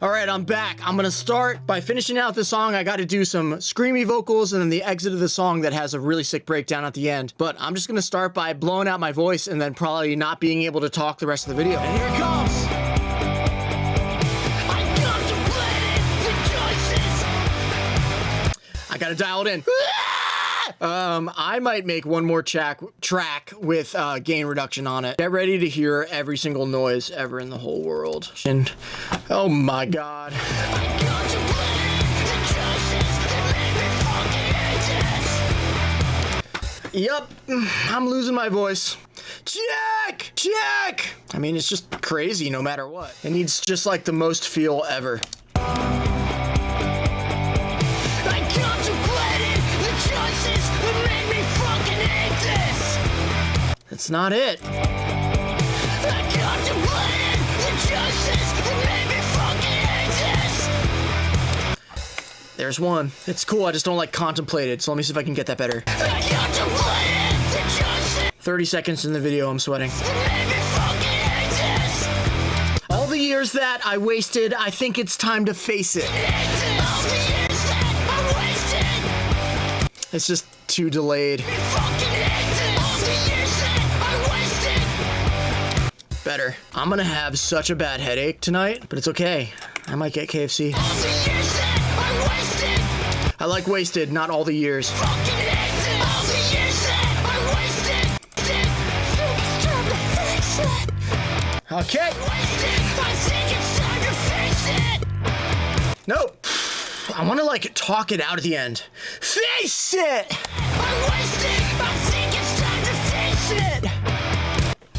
All right, I'm back. I'm gonna start by finishing out the song. I gotta do some screamy vocals and then the exit of the song that has a really sick breakdown at the end. But I'm just gonna start by blowing out my voice and then probably not being able to talk the rest of the video. And here it comes. I gotta dial it in. I might make one more track with gain reduction on it. Get ready to hear every single noise ever in the whole world. And, oh my God. Yup, I'm losing my voice. Check! Check! I mean, it's just crazy no matter what. It needs just like the most feel ever. That's not it. There's one. It's cool, I just don't like contemplated, so let me see if I can get that better. 30 seconds in the video, I'm sweating. All the years that I wasted, I think it's time to face it. It's just too delayed. Better. I'm gonna have such a bad headache tonight, but it's okay. I might get KFC. I like wasted, not all the years. Okay. Nope. I want to like talk it out at the end. Face it!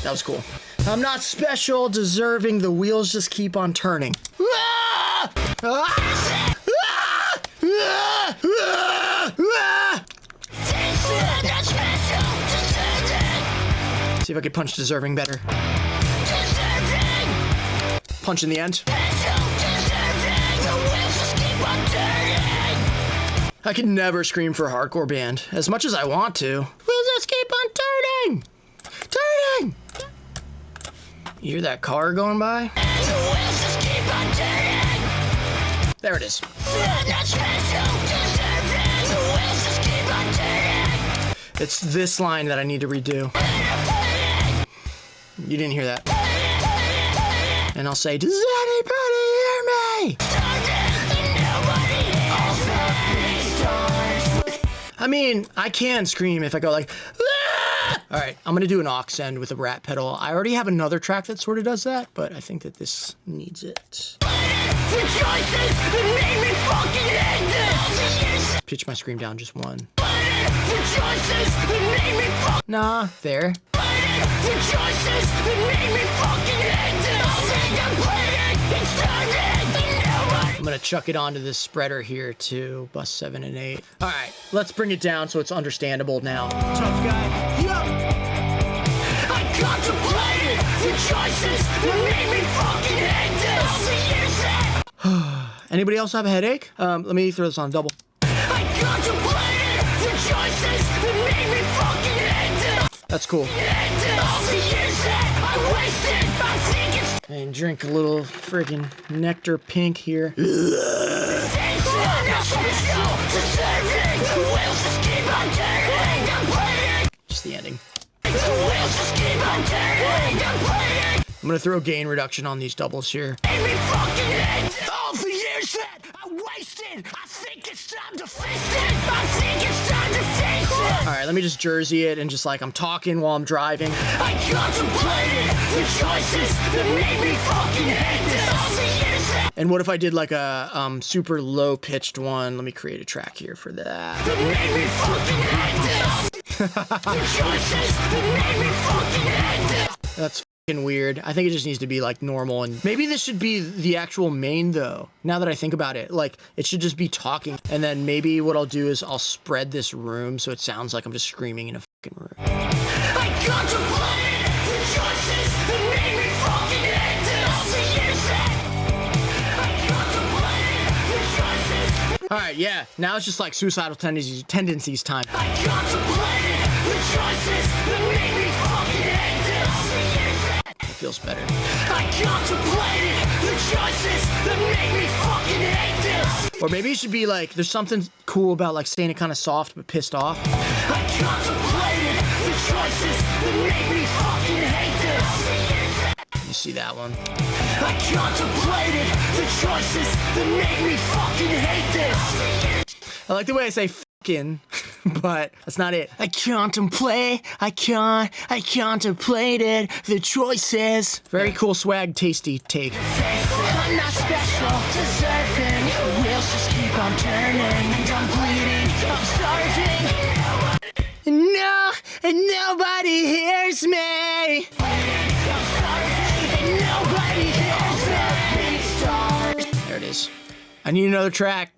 That was cool. I'm not special, deserving, the wheels just keep on turning. Ah! Ah! Ah! Ah! Ah! Ah! See if I can punch deserving better. Punch in the end. I can never scream for a hardcore band, as much as I want to. Wheels just keep on turning! Turning! You hear that car going by? There it is. It's this line that I need to redo. You didn't hear that. And I'll say, does anybody hear me? I mean, I can scream if I go like, ah! All right, I'm gonna do an aux end with a rat pedal. I already have another track that sort of does that, but I think that this needs it. Pitch my scream down just one. Nah, there. I'm gonna chuck it onto this spreader here to bus 7 and 8. All right, let's bring it down so it's understandable now. Tough guy. Yup. I contemplated the choices that made me fucking hate this. Anybody else have a headache? Let me throw this on double. I contemplated the choices that made me fucking hate this. That's cool. And drink a little friggin' nectar pink here. Just the ending. I'm gonna throw gain reduction on these doubles here. All the years that I wasted, I think it's time to face it. All right, let me just jersey it and just like I'm talking while I'm driving. I contemplated the choices that made me fucking hate this. And what if I did like a super low pitched one? Let me create a track here for that. That made me fucking hate this. The choices that made me fucking hate this. That's fucking weird. I think it just needs to be like normal, and maybe this should be the actual main though. Now that I think about it, like it should just be talking, and then maybe what I'll do is I'll spread this room so it sounds like I'm just screaming in a fucking room. I contemplated the choices that made me fucking hate this. All right, yeah. Now it's just like suicidal tendencies time. I contemplated the choices that made me fucking hate this. It feels better. I contemplated the Or maybe it should be like, there's something cool about like saying it kind of soft but pissed off. I contemplated the choices that made me fucking hate this. You see that one? I contemplated the choices that made me fucking hate this. I like the way I say fucking, but that's not it. I contemplated the choices. Very cool swag, tasty take. I'm not special, deserving. Wheels just keep on turning, and I'm bleeding, I'm starving. No, and nobody hears me. I'm starving, and nobody hears me. There it is. I need another track.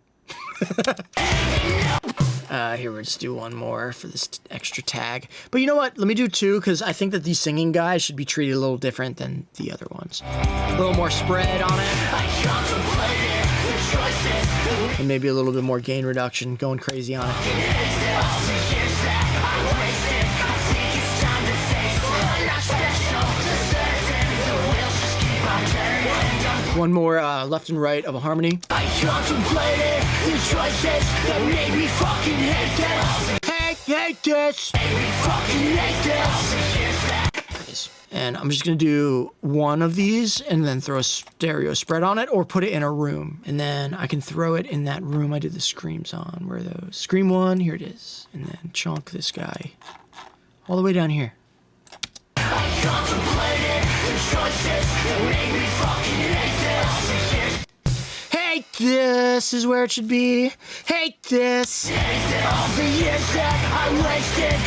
Here, we'll just do one more for this extra tag. But you know what? Let me do two, because I think that these singing guys should be treated a little different than the other ones. A little more spread on it. And maybe a little bit more gain reduction, going crazy on it. One more left and right of a harmony. I contemplated the choices that made me fucking hate this. Hate this. Made me fucking hate this. And I'm just gonna do one of these and then throw a stereo spread on it, or put it in a room. And then I can throw it in that room I did the screams on. Where are those? Scream one, here it is. And then chunk this guy all the way down here. I contemplated the choices that made me fucking hate this. Hate this is where it should be. Hate this. All the years that I wasted.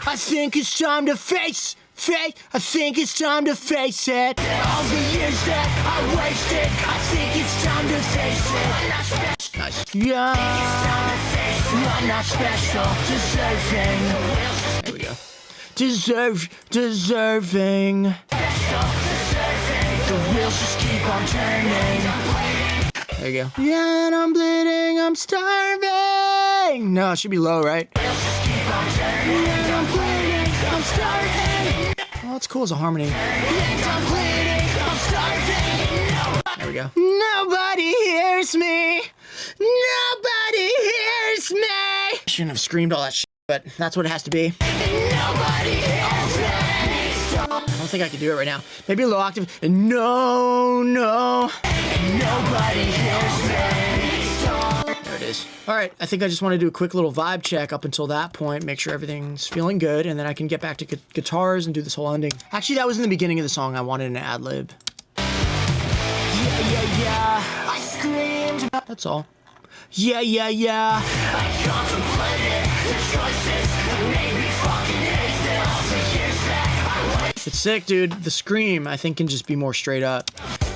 I think it's time to face. I think it's time to face it. All the years that I wasted. I think it's time to face it. Nice. Yeah. I'm not special. Deserving. There we go. Deserving. The wheels just keep on turning. There you go. Yeah, and I'm bleeding, I'm starving. No, it should be low, right? Wheels just keep on turning. Yeah, I'm bleeding, I'm starving. Oh, that's cool as a harmony. Yeah, I'm bleeding, I'm starving. There we go. Nobody hears me. Nobody hears me. I shouldn't have screamed all that shit, but that's what it has to be. Nobody hears me. I don't think I can do it right now. Maybe a low octave. No. Nobody hears me. There it is. All right, I think I just want to do a quick little vibe check up until that point, make sure everything's feeling good, and then I can get back to guitars and do this whole ending. Actually, that was in the beginning of the song. I wanted an ad-lib. Yeah. I screamed. That's all. Yeah. I contemplated the choices that made me fucking hate this. It's sick, dude. The scream, I think, can just be more straight up.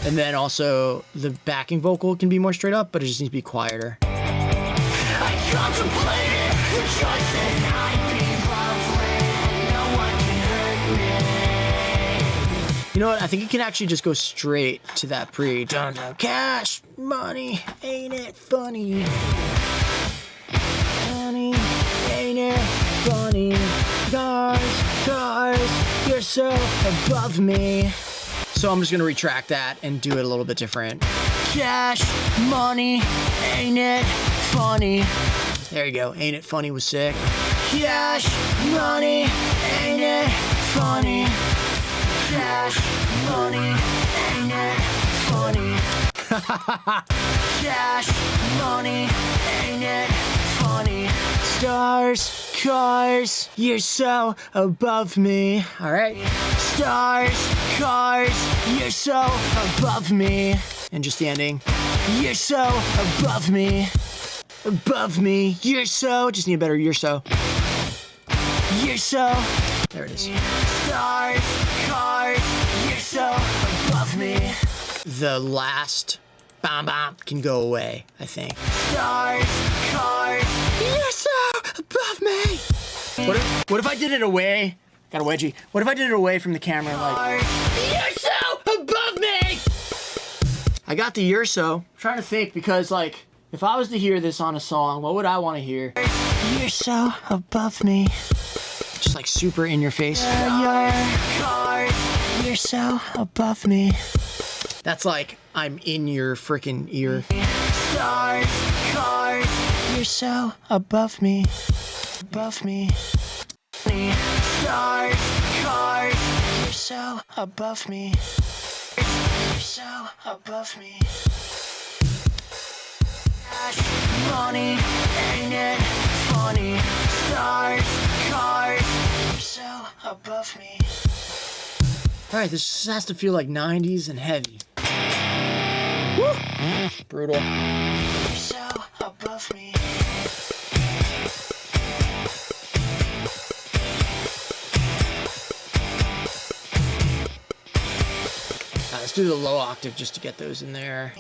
And then also, the backing vocal can be more straight up, but it just needs to be quieter. I contemplated the choices I'd be no one can hurt me. You know what? I think it can actually just go straight to that pre. Dun dun. Cash, money, ain't it funny? Money, ain't it funny? Cars, you're so above me. So I'm just gonna retract that and do it a little bit different. Cash, money, ain't it funny? There you go, ain't it funny was sick. Cash, money, ain't it funny? Cash, money, ain't it funny? Cash, money, ain't it funny? Stars, cars, you're so above me. All right. Stars, cars, you're so above me. And just the ending. You're so above me. Above me. You're so. Just need a better you're so. You're so. There it is. Stars, cars, you're so above me. The last bam can go away, I think. Stars, cars, you're so above me. What if I did it away? Got a wedgie. What if I did it away from the camera like, you're so above me? I got the you're so. I'm trying to think, because like, if I was to hear this on a song, what would I want to hear? You're so above me. Just like super in your face. You're so above me. That's like I'm in your freaking ear. Stars, cars, You're so above me, above me. stars, cars, You're so above me. You're so above me. cash, money, ain't it funny? Stars, cars, You're so above me. Alright, this just has to feel like 90s and heavy. Woo! Brutal. You're so above me. Let's do the low octave just to get those in there.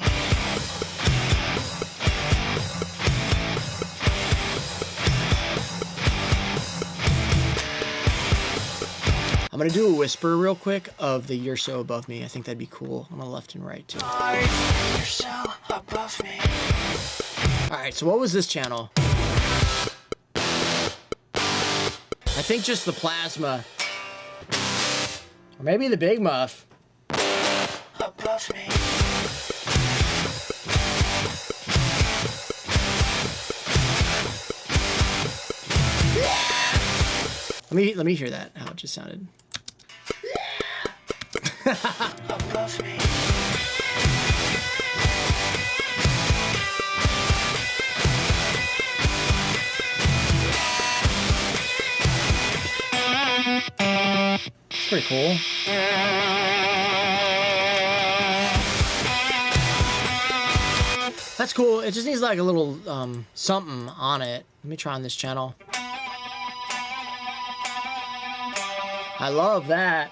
I'm gonna do a whisper real quick of the "You're So Above Me." I think that'd be cool on the left and right too. You're so above me. Alright, so what was this channel? I think just the plasma. Or maybe the big muff. Above me. Let me hear that, how it just sounded. Above me. It's pretty cool. That's cool. It just needs like a little something on it. Let me try on this channel. I love that.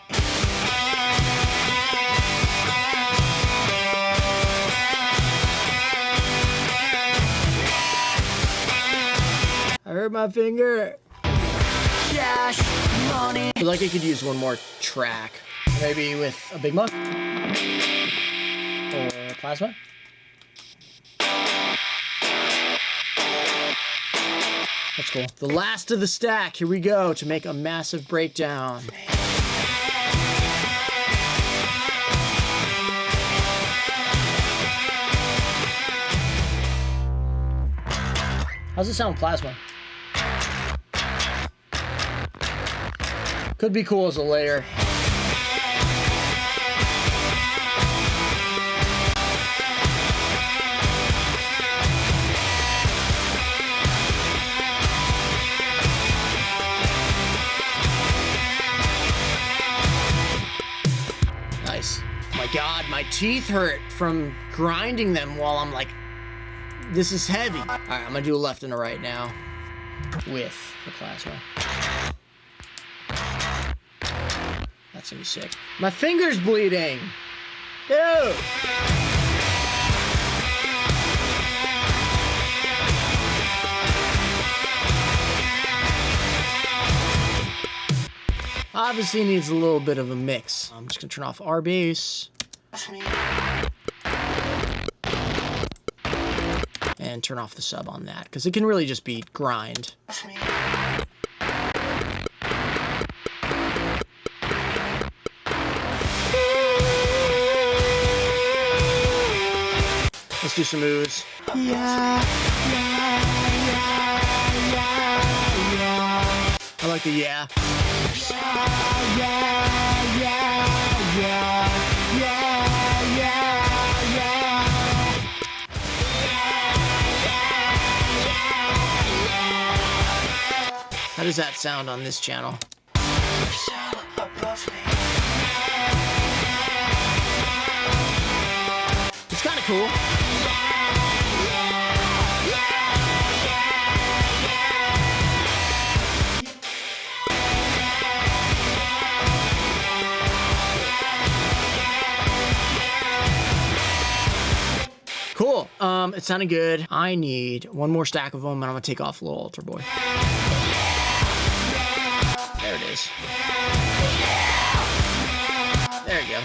I hurt my finger. cash, money. I feel like I could use one more track. Maybe with a big muff. Or plasma. That's cool. The last of the stack. Here we go to make a massive breakdown. How's it sound with plasma? Could be cool as a layer. Nice. Oh my God, my teeth hurt from grinding them while I'm like, this is heavy. All right, I'm gonna do a left and a right now with the plasma. That's gonna be sick. My finger's bleeding. Ew. Obviously needs a little bit of a mix. I'm just gonna turn off R bass. And turn off the sub on that, because it can really just be grind. Let's do some moves. Yeah. I like the yeah. How does that sound on this channel? It's kind of cool. Cool. It sounded good. I need one more stack of them, and I'm gonna take off a little altar boy. There it is. There you go.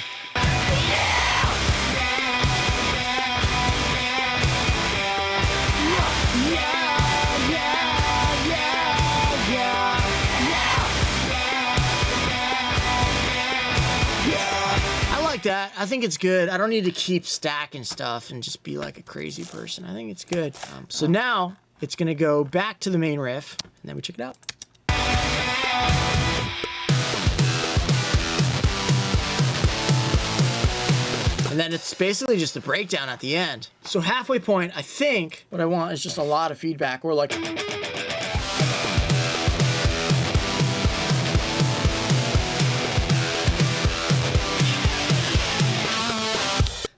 that. I think it's good. I don't need to keep stacking stuff and just be like a crazy person. I think it's good. So now it's gonna go back to the main riff, and then we check it out. And then it's basically just a breakdown at the end. So halfway point, I think what I want is just a lot of feedback. We're like,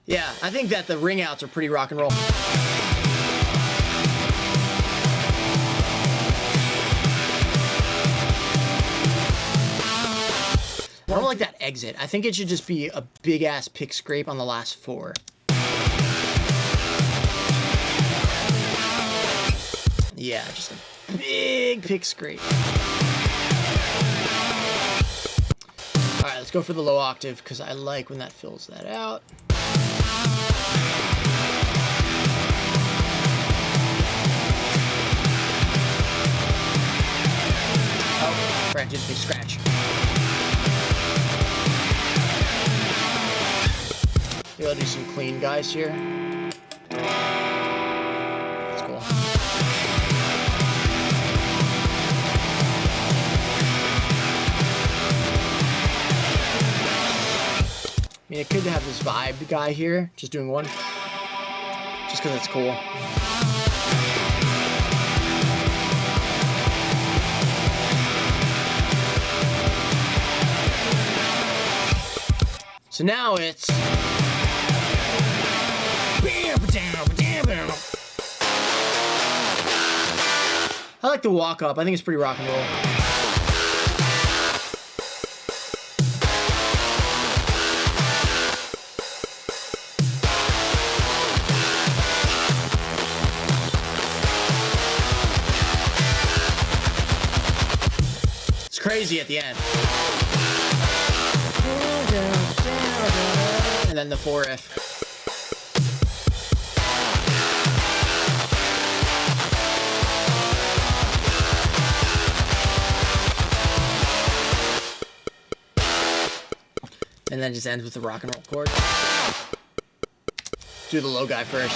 yeah, I think that the ring outs are pretty rock and roll. I don't like that exit. I think it should just be a big ass pick scrape on the last 4. Yeah, just a big pick scrape. All right, let's go for the low octave because I like when that fills that out. Oh, Brad did a big scratch. Maybe I'll do some clean guys here. That's cool. I mean, it could have this vibe guy here, just doing one, just because it's cool. So now it's I like the walk up. I think it's pretty rock and roll. It's crazy at the end. And then the 4F. And then just ends with the rock and roll chord. Do the low guy first.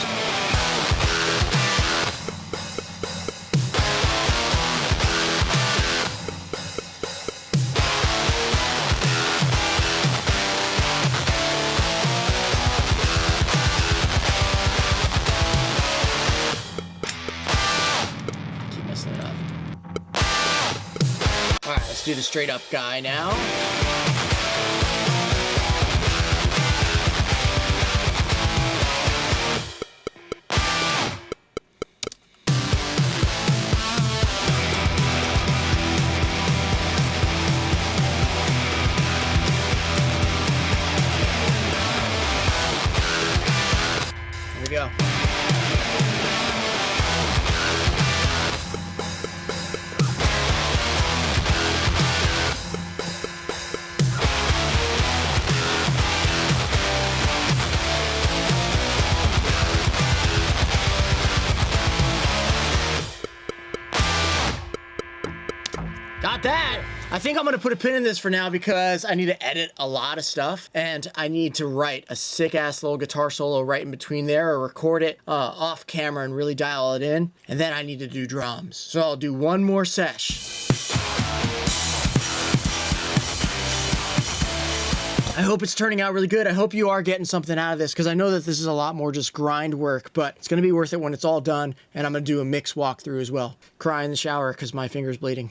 Keep messing it up. All right, let's do the straight up guy now. Go. Got that. I think I'm gonna put a pin in this for now because I need to edit a lot of stuff and I need to write a sick ass little guitar solo right in between there or record it off camera and really dial it in. And then I need to do drums. So I'll do one more sesh. I hope it's turning out really good. I hope you are getting something out of this because I know that this is a lot more just grind work, but it's gonna be worth it when it's all done. And I'm gonna do a mix walkthrough as well. Cry in the shower because my finger's bleeding.